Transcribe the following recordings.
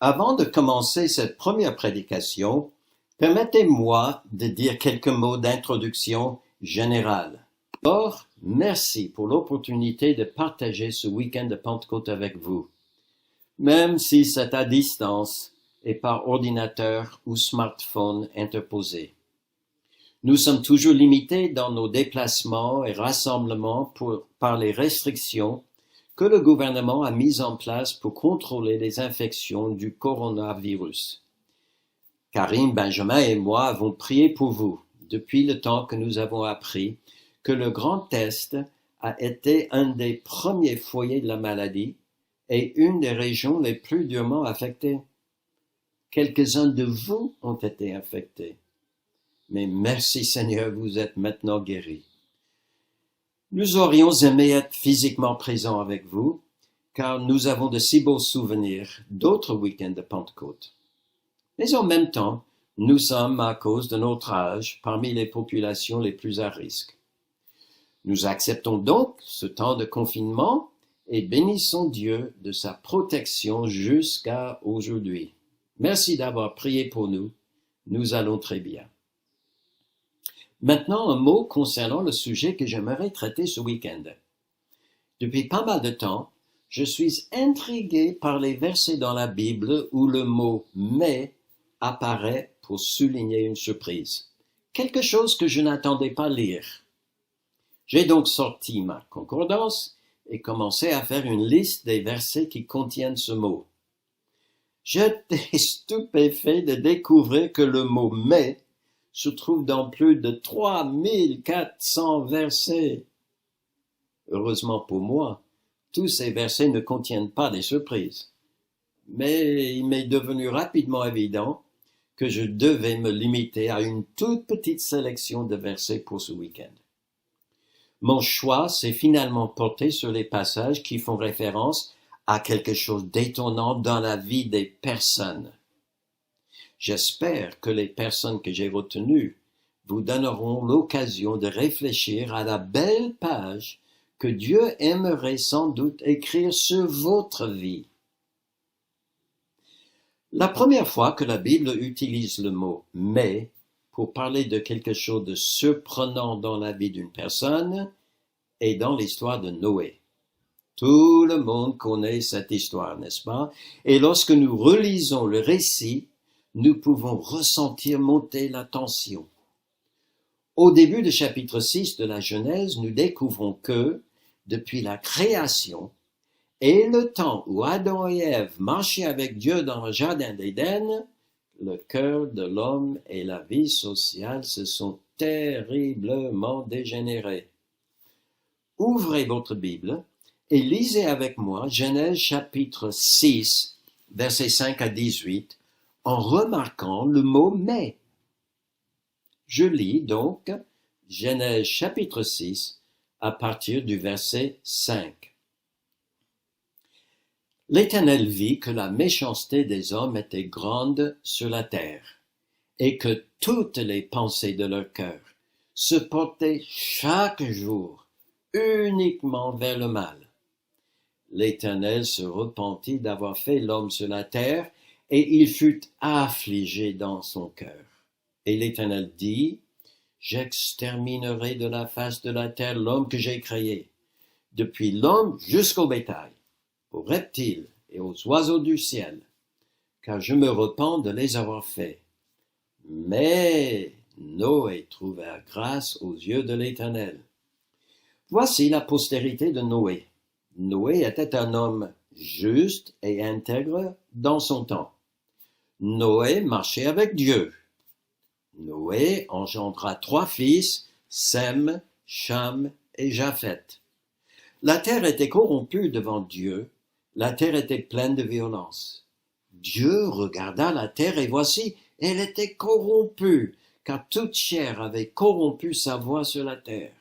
Avant de commencer cette première prédication, permettez-moi de dire quelques mots d'introduction générale. D'abord, merci pour l'opportunité de partager ce week-end de Pentecôte avec vous, même si c'est à distance et par ordinateur ou smartphone interposé. Nous sommes toujours limités dans nos déplacements et rassemblements par les restrictions que le gouvernement a mises en place pour contrôler les infections du coronavirus. Karim, Benjamin et moi avons prié pour vous depuis le temps que nous avons appris que le Grand Est a été un des premiers foyers de la maladie et une des régions les plus durement affectées. Quelques-uns de vous ont été infectés. Mais merci Seigneur, vous êtes maintenant guéris. Nous aurions aimé être physiquement présents avec vous, car nous avons de si beaux souvenirs d'autres week-ends de Pentecôte. Mais en même temps, nous sommes, à cause de notre âge, parmi les populations les plus à risque. Nous acceptons donc ce temps de confinement et bénissons Dieu de sa protection jusqu'à aujourd'hui. Merci d'avoir prié pour nous. Nous allons très bien. Maintenant, un mot concernant le sujet que j'aimerais traiter ce week-end. Depuis pas mal de temps, je suis intrigué par les versets dans la Bible où le mot « mais » apparaît pour souligner une surprise, quelque chose que je n'attendais pas lire. J'ai donc sorti ma concordance et commencé à faire une liste des versets qui contiennent ce mot. J'étais stupéfait de découvrir que le mot « mais » se trouve dans plus de 3400 versets. Heureusement pour moi, tous ces versets ne contiennent pas des surprises. Mais il m'est devenu rapidement évident que je devais me limiter à une toute petite sélection de versets pour ce week-end. Mon choix s'est finalement porté sur les passages qui font référence à quelque chose d'étonnant dans la vie des personnes. J'espère que les personnes que j'ai retenues vous donneront l'occasion de réfléchir à la belle page que Dieu aimerait sans doute écrire sur votre vie. La première fois que la Bible utilise le mot « mais » pour parler de quelque chose de surprenant dans la vie d'une personne est dans l'histoire de Noé. Tout le monde connaît cette histoire, n'est-ce pas? Et lorsque nous relisons le récit, nous pouvons ressentir monter la tension. Au début du chapitre 6 de la Genèse, nous découvrons que, depuis la création et le temps où Adam et Ève marchaient avec Dieu dans le jardin d'Éden, le cœur de l'homme et la vie sociale se sont terriblement dégénérés. Ouvrez votre Bible et lisez avec moi Genèse chapitre 6, versets 5 à 18, en remarquant le mot « mais ». Je lis donc Genèse chapitre 6 à partir du verset 5. L'Éternel vit que la méchanceté des hommes était grande sur la terre, et que toutes les pensées de leur cœur se portaient chaque jour uniquement vers le mal. L'Éternel se repentit d'avoir fait l'homme sur la terre, et il fut affligé dans son cœur. Et l'Éternel dit, « J'exterminerai de la face de la terre l'homme que j'ai créé, depuis l'homme jusqu'au bétail, aux reptiles et aux oiseaux du ciel, car je me repens de les avoir faits. » Mais Noé trouva grâce aux yeux de l'Éternel. Voici la postérité de Noé. Noé était un homme juste et intègre dans son temps. Noé marchait avec Dieu. Noé engendra 3 fils, Sem, Cham et Japheth. La terre était corrompue devant Dieu, la terre était pleine de violence. Dieu regarda la terre et voici, elle était corrompue, car toute chair avait corrompu sa voie sur la terre.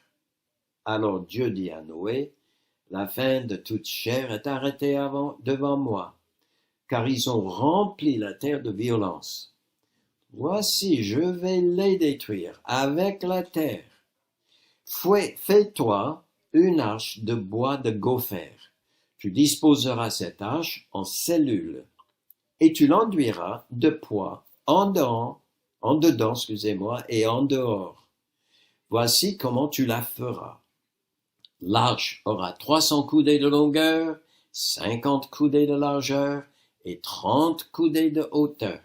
Alors Dieu dit à Noé, « La fin de toute chair est arrêtée devant moi, car ils ont rempli la terre de violence. Voici, je vais les détruire avec la terre. Fais-toi une arche de bois de gopher. Tu disposeras cette arche en cellules. et tu l'enduiras de poids en dedans, et en dehors. Voici comment tu la feras. L'arche aura 300 coudées de longueur, 50 coudées de largeur et 30 coudées de hauteur.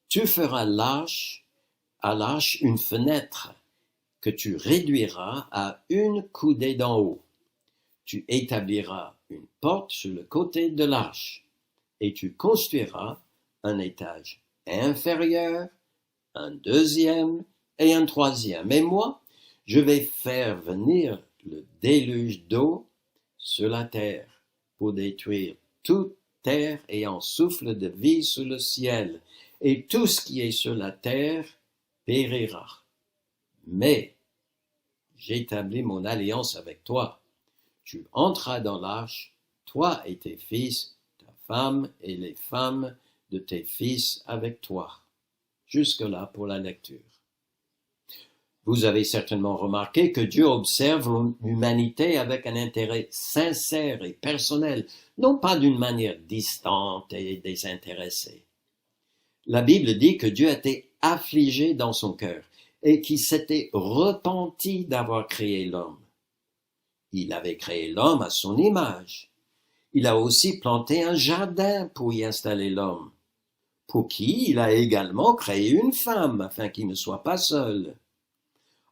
Tu feras à l'arche une fenêtre que tu réduiras à 1 coudée d'en haut. Tu établiras une porte sur le côté de l'arche et tu construiras un étage inférieur, un deuxième et un troisième. Et moi, je vais faire venir le déluge d'eau sur la terre pour détruire toute terre ayant souffle de vie sous le ciel, et tout ce qui est sur la terre périra. Mais j'établis mon alliance avec toi. Tu entreras dans l'arche, toi et tes fils, ta femme et les femmes de tes fils avec toi. Jusque-là pour la lecture. Vous avez certainement remarqué que Dieu observe l'humanité avec un intérêt sincère et personnel, non pas d'une manière distante et désintéressée. La Bible dit que Dieu était affligé dans son cœur et qu'il s'était repenti d'avoir créé l'homme. Il avait créé l'homme à son image. Il a aussi planté un jardin pour y installer l'homme, pour qui il a également créé une femme afin qu'il ne soit pas seul.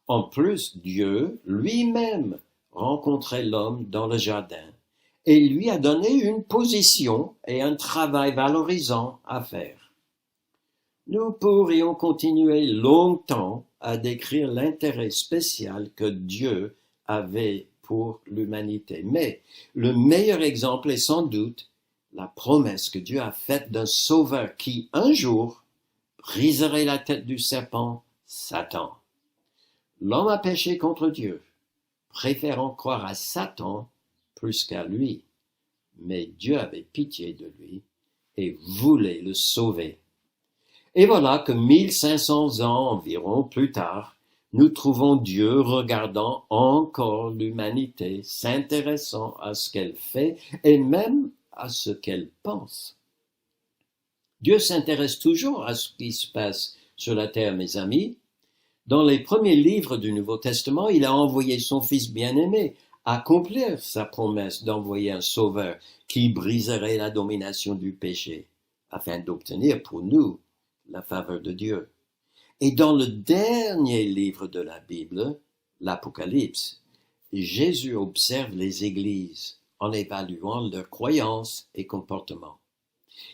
En plus, Dieu lui-même rencontrait l'homme dans le jardin et lui a donné une position et un travail valorisant à faire. Nous pourrions continuer longtemps à décrire l'intérêt spécial que Dieu avait pour l'humanité, mais le meilleur exemple est sans doute la promesse que Dieu a faite d'un sauveur qui, un jour, briserait la tête du serpent, Satan. L'homme a péché contre Dieu, préférant croire à Satan plus qu'à lui. Mais Dieu avait pitié de lui et voulait le sauver. Et voilà que 1500 ans environ plus tard, nous trouvons Dieu regardant encore l'humanité, s'intéressant à ce qu'elle fait et même à ce qu'elle pense. Dieu s'intéresse toujours à ce qui se passe sur la terre, mes amis. Dans les premiers livres du Nouveau Testament, il a envoyé son Fils bien-aimé accomplir sa promesse d'envoyer un sauveur qui briserait la domination du péché, afin d'obtenir pour nous la faveur de Dieu. Et dans le dernier livre de la Bible, l'Apocalypse, Jésus observe les églises en évaluant leurs croyances et comportements.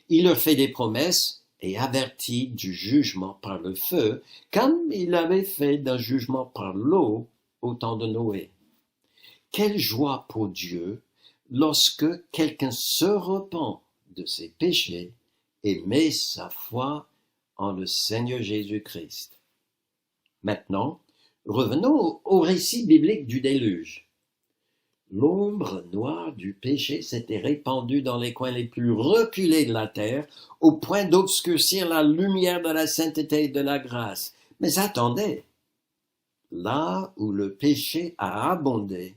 Il leur fait des promesses et avertit du jugement par le feu, comme il avait fait d'un jugement par l'eau au temps de Noé. Quelle joie pour Dieu lorsque quelqu'un se repent de ses péchés et met sa foi en le Seigneur Jésus-Christ. Maintenant, revenons au récit biblique du déluge. L'ombre noire du péché s'était répandue dans les coins les plus reculés de la terre, au point d'obscurcir la lumière de la sainteté et de la grâce. Mais attendez, là où le péché a abondé,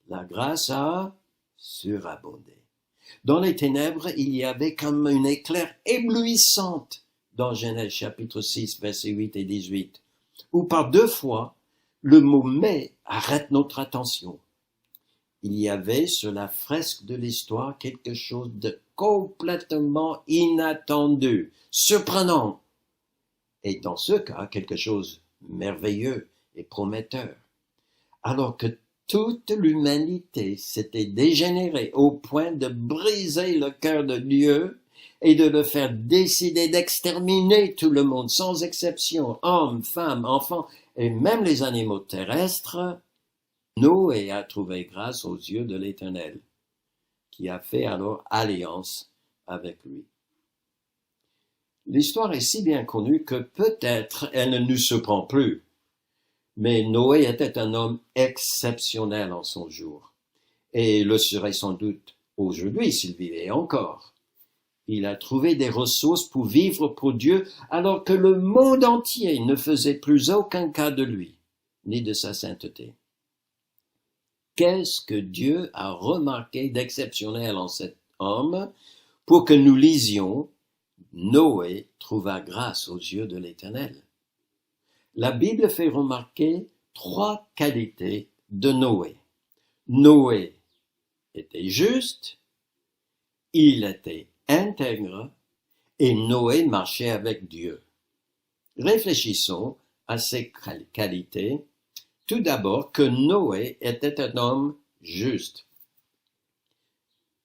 la grâce a surabondé. Dans les ténèbres, il y avait comme une éclair éblouissante dans Genèse chapitre 6, versets 8 et 18, où par 2 fois, le mot « mais » arrête notre attention. Il y avait sur la fresque de l'histoire quelque chose de complètement inattendu, surprenant, et dans ce cas, quelque chose de merveilleux et prometteur. Alors que toute l'humanité s'était dégénérée au point de briser le cœur de Dieu et de le faire décider d'exterminer tout le monde, sans exception, hommes, femmes, enfants et même les animaux terrestres, Noé a trouvé grâce aux yeux de l'Éternel, qui a fait alors alliance avec lui. L'histoire est si bien connue que peut-être elle ne nous surprend plus. Mais Noé était un homme exceptionnel en son jour, et le serait sans doute aujourd'hui s'il vivait encore. Il a trouvé des ressources pour vivre pour Dieu alors que le monde entier ne faisait plus aucun cas de lui, ni de sa sainteté. Qu'est-ce que Dieu a remarqué d'exceptionnel en cet homme pour que nous lisions Noé trouva grâce aux yeux de l'Éternel. La Bible fait remarquer 3 qualités de Noé. Noé était juste, il était intègre et Noé marchait avec Dieu. Réfléchissons à ces qualités. Tout d'abord, que Noé était un homme juste.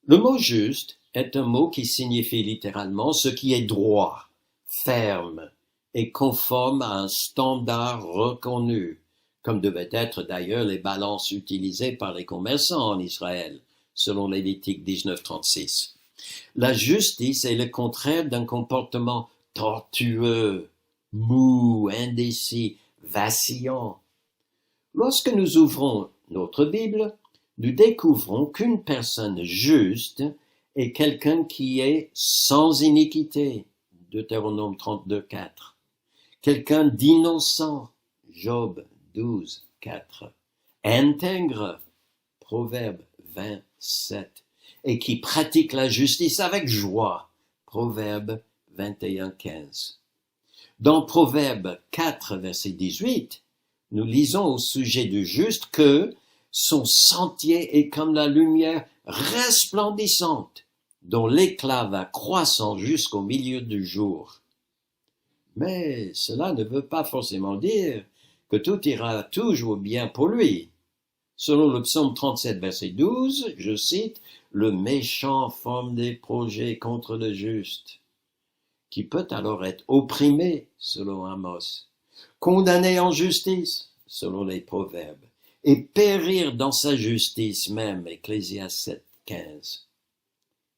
Le mot juste est un mot qui signifie littéralement ce qui est droit, ferme et conforme à un standard reconnu, comme devaient être d'ailleurs les balances utilisées par les commerçants en Israël, selon Lévitique 19:36. La justice est le contraire d'un comportement tortueux, mou, indécis, vacillant. Lorsque nous ouvrons notre Bible, nous découvrons qu'une personne juste est quelqu'un qui est sans iniquité, Deutéronome 32:4. Quelqu'un d'innocent, Job 12:4. Intègre, Proverbe 20:7. Et qui pratique la justice avec joie, Proverbe 21:15. Dans Proverbe 4, verset 18, nous lisons au sujet du juste que son sentier est comme la lumière resplendissante, dont l'éclat va croissant jusqu'au milieu du jour. Mais cela ne veut pas forcément dire que tout ira toujours bien pour lui. Selon le psaume 37, verset 12, je cite, « Le méchant forme des projets contre le juste, qui peut alors être opprimé, selon Amos, condamné en justice, selon les Proverbes, et périr dans sa justice même, Ecclésiaste 7, 15.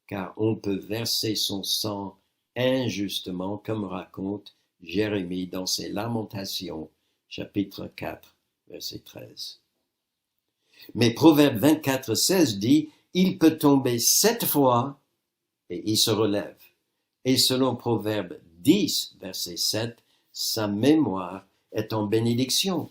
Car on peut verser son sang injustement, comme raconte Jérémie dans ses Lamentations, chapitre 4, verset 13. Mais Proverbe 24, 16 dit, il peut tomber 7 fois et il se relève. Et selon Proverbe 10, verset 7, sa mémoire est en bénédiction.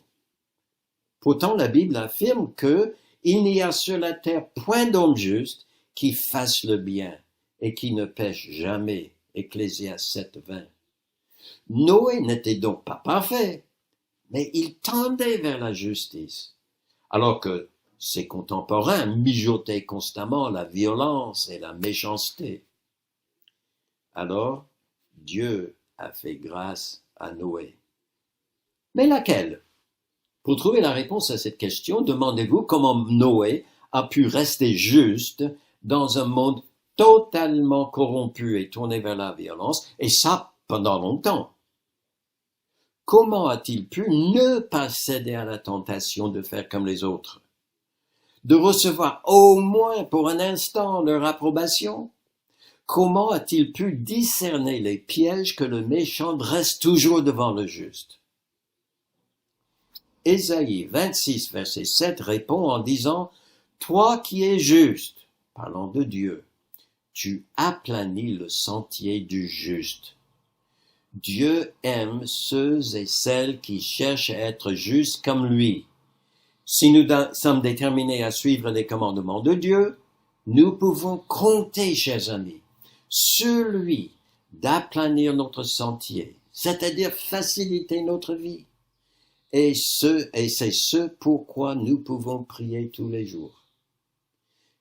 Pourtant, la Bible affirme que il n'y a sur la terre point d'homme juste qui fasse le bien et qui ne pêche jamais. Ecclésiaste 7, 20. Noé n'était donc pas parfait, mais il tendait vers la justice, alors que ses contemporains mijotaient constamment la violence et la méchanceté. Alors, Dieu a fait grâce à Noé. Mais laquelle? Pour trouver la réponse à cette question, demandez-vous comment Noé a pu rester juste dans un monde totalement corrompu et tourné vers la violence, et ça pendant longtemps. Comment a-t-il pu ne pas céder à la tentation de faire comme les autres? De recevoir au moins pour un instant leur approbation? Comment a-t-il pu discerner les pièges que le méchant dresse toujours devant le juste? Ésaïe 26, verset 7 répond en disant « Toi qui es juste, parlant de Dieu, tu aplanis le sentier du juste. » Dieu aime ceux et celles qui cherchent à être justes comme lui. Si nous sommes déterminés à suivre les commandements de Dieu, nous pouvons compter, chers amis, sur lui d'aplanir notre sentier, c'est-à-dire faciliter notre vie. Et c'est ce pourquoi nous pouvons prier tous les jours.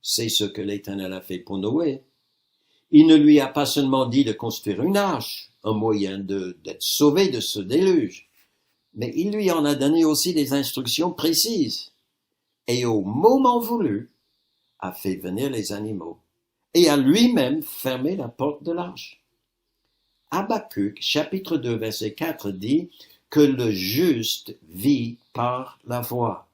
C'est ce que l'Éternel a fait pour Noé. Il ne lui a pas seulement dit de construire une arche, un moyen d'être sauvé de ce déluge, mais il lui en a donné aussi des instructions précises. Et au moment voulu, a fait venir les animaux et a lui-même fermé la porte de l'arche. Habakkuk, chapitre 2, verset 4 dit que le juste vit par la foi.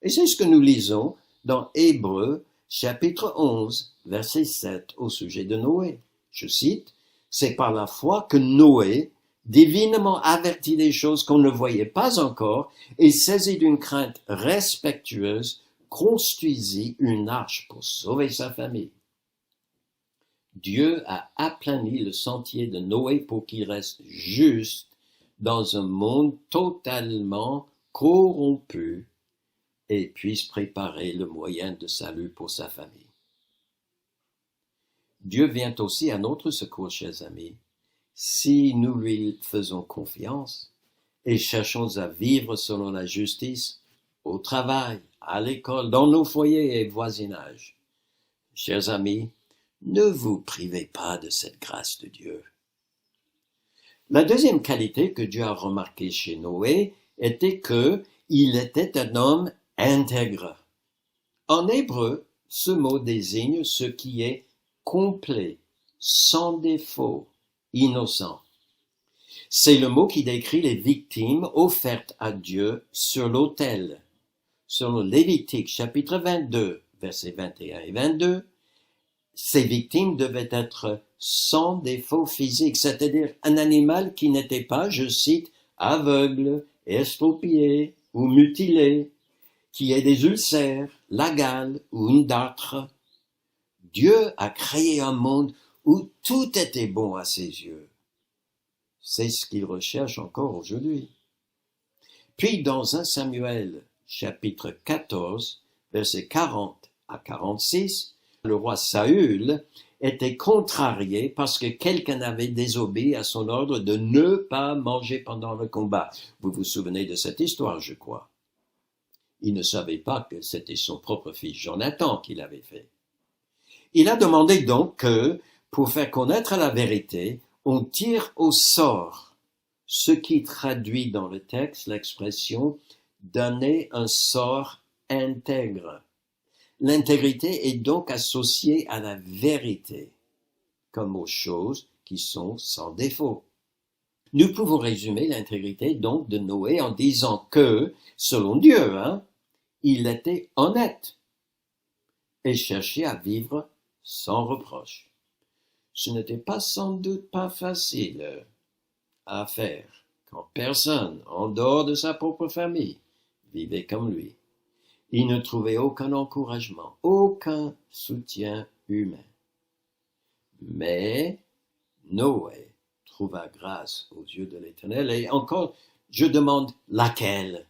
Et c'est ce que nous lisons dans Hébreux, chapitre 11, verset 7 au sujet de Noé. Je cite, « C'est par la foi que Noé, divinement averti des choses qu'on ne voyait pas encore et saisi d'une crainte respectueuse, construisit une arche pour sauver sa famille. » Dieu a aplani le sentier de Noé pour qu'il reste juste dans un monde totalement corrompu et puisse préparer le moyen de salut pour sa famille. Dieu vient aussi à notre secours, chers amis, Si nous lui faisons confiance et cherchons à vivre selon la justice, au travail, à l'école, dans nos foyers et voisinages, chers amis, ne vous privez pas de cette grâce de Dieu. La deuxième qualité que Dieu a remarquée chez Noé était qu'il était un homme intègre. En hébreu, ce mot désigne ce qui est complet, sans défaut, innocent. C'est le mot qui décrit les victimes offertes à Dieu sur l'autel. Selon Lévitique chapitre 22, versets 21 et 22, ces victimes devaient être sans défaut physique, c'est-à-dire un animal qui n'était pas, je cite, aveugle, estropié ou mutilé, qui ait des ulcères, la gale ou une dartre. Dieu a créé un monde où tout était bon à ses yeux. C'est ce qu'il recherche encore aujourd'hui. Puis dans 1 Samuel chapitre 14, versets 40 à 46, le roi Saül était contrarié parce que quelqu'un avait désobéi à son ordre de ne pas manger pendant le combat. Vous vous souvenez de cette histoire, je crois. Il ne savait pas que c'était son propre fils Jonathan qui l'avait fait. Il a demandé donc que, pour faire connaître la vérité, on tire au sort, ce qui traduit dans le texte l'expression « donner un sort intègre ». L'intégrité est donc associée à la vérité, comme aux choses qui sont sans défaut. Nous pouvons résumer l'intégrité donc de Noé en disant que, selon Dieu, il était honnête et cherchait à vivre sans reproche. Ce n'était pas sans doute pas facile à faire quand personne, en dehors de sa propre famille, vivait comme lui. Il ne trouvait aucun encouragement, aucun soutien humain. Mais Noé trouva grâce aux yeux de l'Éternel. Et encore, je demande laquelle?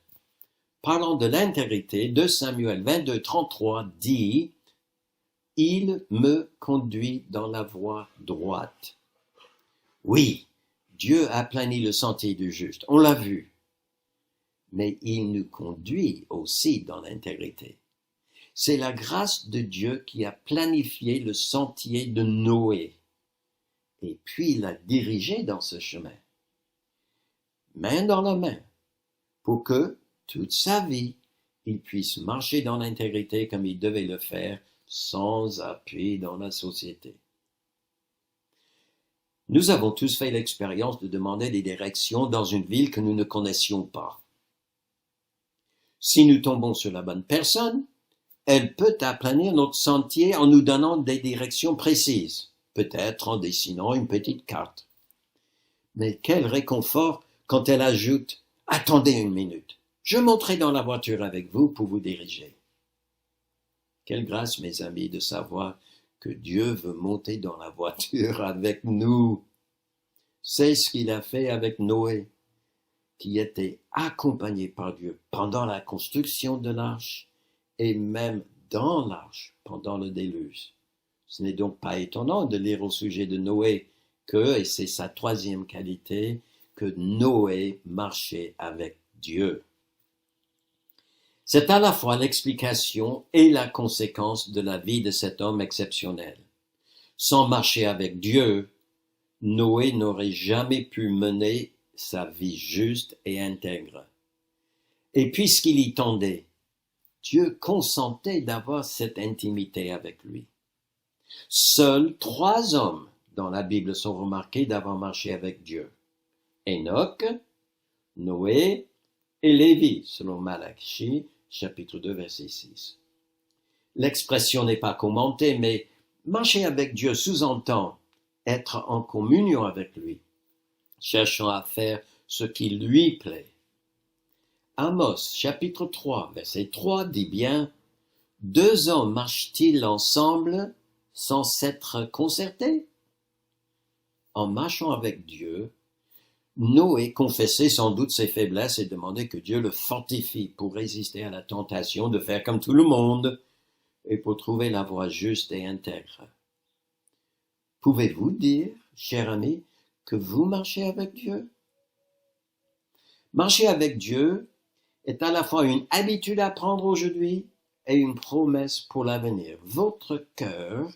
Parlant de l'intégrité, 2 Samuel 22, 33 dit « Il me conduit dans la voie droite ». Oui, Dieu a plani le sentier du juste, on l'a vu. Mais il nous conduit aussi dans l'intégrité. C'est la grâce de Dieu qui a planifié le sentier de Noé et puis l'a dirigé dans ce chemin, main dans la main, pour que, toute sa vie, il puisse marcher dans l'intégrité comme il devait le faire, sans appui dans la société. Nous avons tous fait l'expérience de demander des directions dans une ville que nous ne connaissions pas. Si nous tombons sur la bonne personne, elle peut aplanir notre sentier en nous donnant des directions précises, peut-être en dessinant une petite carte. Mais quel réconfort quand elle ajoute « Attendez une minute, je monterai dans la voiture avec vous pour vous diriger. » Quelle grâce, mes amis, de savoir que Dieu veut monter dans la voiture avec nous. C'est ce qu'il a fait avec Noé, qui était accompagné par Dieu pendant la construction de l'arche et même dans l'arche pendant le déluge. Ce n'est donc pas étonnant de lire au sujet de Noé que, et c'est sa troisième qualité, que Noé marchait avec Dieu. C'est à la fois l'explication et la conséquence de la vie de cet homme exceptionnel. Sans marcher avec Dieu, Noé n'aurait jamais pu mener sa vie juste et intègre. Et puisqu'il y tendait, Dieu consentait d'avoir cette intimité avec lui. Seuls 3 hommes dans la Bible sont remarqués d'avoir marché avec Dieu. Enoch, Noé et Lévi, selon Malachie, chapitre 2, verset 6. L'expression n'est pas commentée, mais marcher avec Dieu sous-entend être en communion avec lui, cherchant à faire ce qui lui plaît. Amos, chapitre 3, verset 3 dit bien « 2 hommes marchent-ils ensemble sans s'être concertés ?» En marchant avec Dieu, Noé confessait sans doute ses faiblesses et demandait que Dieu le fortifie pour résister à la tentation de faire comme tout le monde et pour trouver la voie juste et intègre. Pouvez-vous dire, cher ami, que vous marchez avec Dieu? Marcher avec Dieu est à la fois une habitude à prendre aujourd'hui et une promesse pour l'avenir. Votre cœur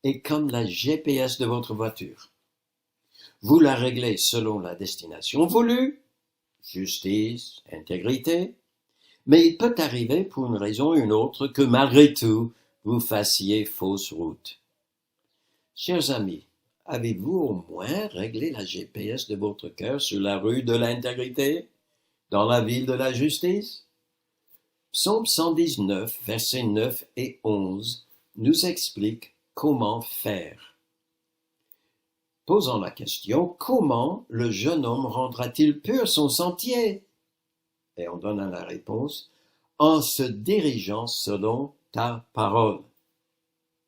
est comme la GPS de votre voiture. Vous la réglez selon la destination voulue, justice, intégrité, mais il peut arriver pour une raison ou une autre que malgré tout, vous fassiez fausse route. Chers amis, avez-vous au moins réglé la GPS de votre cœur sur la rue de l'intégrité, dans la ville de la justice? Psaume 119, versets 9 et 11 nous explique comment faire. Posons la question, comment le jeune homme rendra-t-il pur son sentier? Et on donne la réponse, en se dirigeant selon ta parole.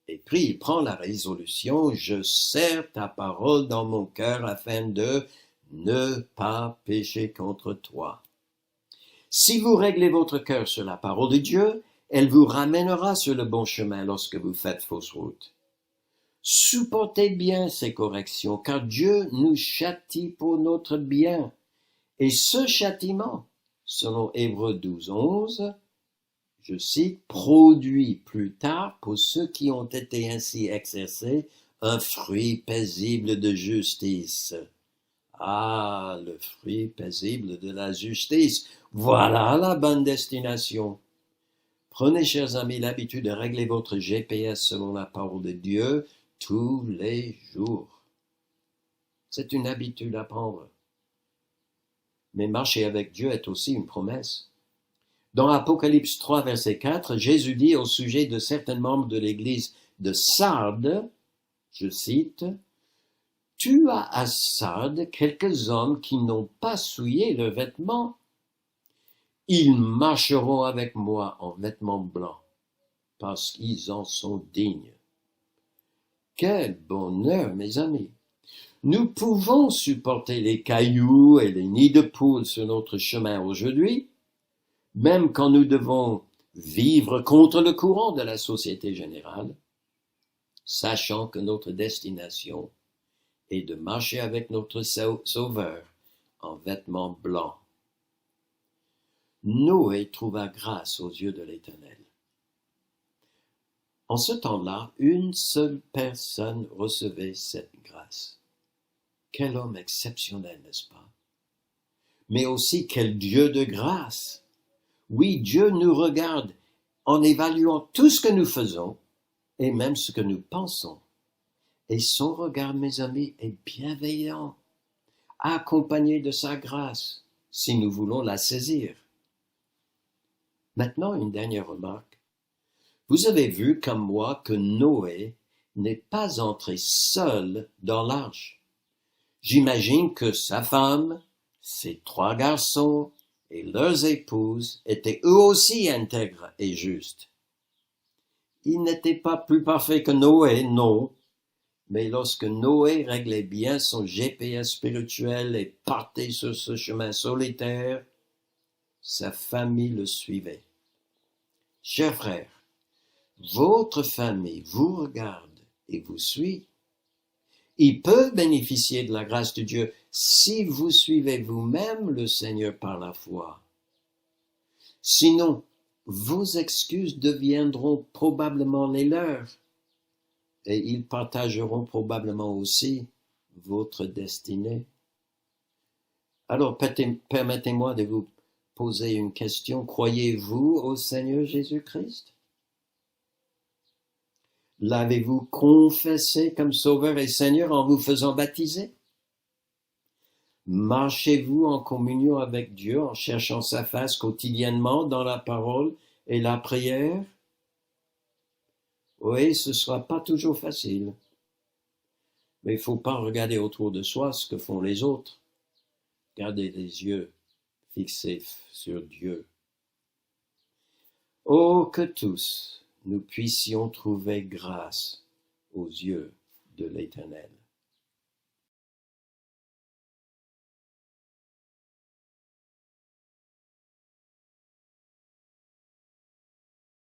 Et puis il prend la résolution, je serre ta parole dans mon cœur afin de ne pas pécher contre toi. Si vous réglez votre cœur sur la parole de Dieu, elle vous ramènera sur le bon chemin lorsque vous faites fausse route. Supportez bien ces corrections, car Dieu nous châtie pour notre bien. Et ce châtiment, selon Hébreux 12, 11, je cite, produit plus tard pour ceux qui ont été ainsi exercés un fruit paisible de justice. Ah, le fruit paisible de la justice. Voilà la bonne destination. Prenez, chers amis, l'habitude de régler votre GPS selon la parole de Dieu tous les jours. C'est une habitude à prendre. Mais marcher avec Dieu est aussi une promesse. Dans Apocalypse 3, verset 4, Jésus dit au sujet de certains membres de l'église de Sardes, je cite, « Tu as à Sardes quelques hommes qui n'ont pas souillé leurs vêtements. Ils marcheront avec moi en vêtements blancs, parce qu'ils en sont dignes. » Quel bonheur, mes amis! Nous pouvons supporter les cailloux et les nids de poules sur notre chemin aujourd'hui, même quand nous devons vivre contre le courant de la société générale, sachant que notre destination est de marcher avec notre Sauveur en vêtements blancs. Noé trouva grâce aux yeux de l'Éternel. En ce temps-là, une seule personne recevait cette grâce. Quel homme exceptionnel, n'est-ce pas? Mais aussi quel Dieu de grâce! Oui, Dieu nous regarde en évaluant tout ce que nous faisons et même ce que nous pensons. Et son regard, mes amis, est bienveillant, accompagné de sa grâce, si nous voulons la saisir. Maintenant, une dernière remarque. Vous avez vu comme moi que Noé n'est pas entré seul dans l'arche. J'imagine que sa femme, ses 3 garçons et leurs épouses étaient eux aussi intègres et justes. Ils n'étaient pas plus parfaits que Noé, non, mais lorsque Noé réglait bien son GPS spirituel et partait sur ce chemin solitaire, sa famille le suivait. Chers frères, votre famille vous regarde et vous suit. Ils peuvent bénéficier de la grâce de Dieu si vous suivez vous-même le Seigneur par la foi. Sinon, vos excuses deviendront probablement les leurs et ils partageront probablement aussi votre destinée. Alors, permettez-moi de vous poser une question. Croyez-vous au Seigneur Jésus-Christ? L'avez-vous confessé comme Sauveur et Seigneur en vous faisant baptiser? Marchez-vous en communion avec Dieu en cherchant sa face quotidiennement dans la parole et la prière? Oui, ce ne sera pas toujours facile. Mais il ne faut pas regarder autour de soi ce que font les autres. Gardez les yeux fixés sur Dieu. Oh, que tous nous puissions trouver grâce aux yeux de l'Éternel.